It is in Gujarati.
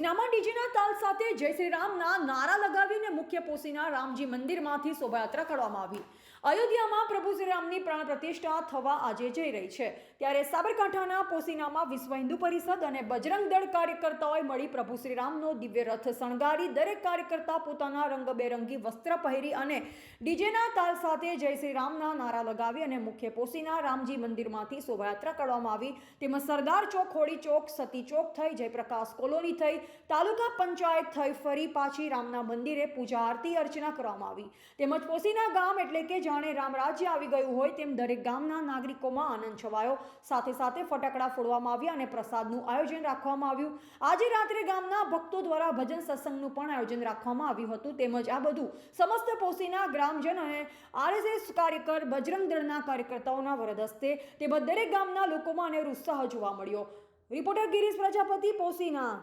પોસીનામાં ડીજેના તાલ સાથે જય શ્રી રામના નારા લગાવીને મુખ્ય પોસીના રામજી મંદિરમાંથી શોભાયાત્રા કાઢવામાં આવી। અયોધ્યામાં પ્રભુ શ્રી રામની પ્રાણ પ્રતિષ્ઠા થવા આજે જઈ રહી છે, ત્યારે સાબરકાંઠાના પોસીનામાં વિશ્વ હિન્દુ પરિષદ અને બજરંગ દળ કાર્યકર્તાઓએ મળી પ્રભુ શ્રી રામનો દિવ્ય રથ શણગારી દરેક કાર્યકર્તા પોતાના રંગબેરંગી વસ્ત્ર પહેરી અને ડીજેના તાલ સાથે જય શ્રી રામના નારા લગાવી અને મુખ્ય પોસીના રામજી મંદિરમાંથી શોભાયાત્રા કાઢવામાં આવી। તેમજ સરદાર ચોક, હોળી ચોક, સતી ચોક થઈ જયપ્રકાશ કોલોની થઈ તાલુકા પંચાયત થઈ ફરી પાછી રામના મંદિરે પૂજા આરતી અર્ચના કરવામાં આવી। તેમજ પોસીના ગામ એટલે કે જાણે રામ રાજ્ય આવી ગયું હોય તેમ દરેક ગામના નાગરિકોમાં આનંદ છવાયો। સાથે સાથે ફટાકડા ફોડવામાં આવ્યા અને પ્રસાદનું આયોજન રાખવામાં આવ્યું। આજે રાત્રે ગામના ભક્તો દ્વારા ભજન સત્સંગનું પણ આયોજન રાખવામાં આવ્યું હતું। તેમજ આ બધું સમસ્ત પોસીના ગ્રામજન અને આરએસએસ કાર્યકર બજરંગ દળના કાર્યકર્તાઓના વરદ હસ્તે તેમજ દરેક ગામના લોકોમાં અનેરો ઉત્સાહ જોવા મળ્યો। રિપોર્ટર ગિરીશ પ્રજાપતિ, પોસીના।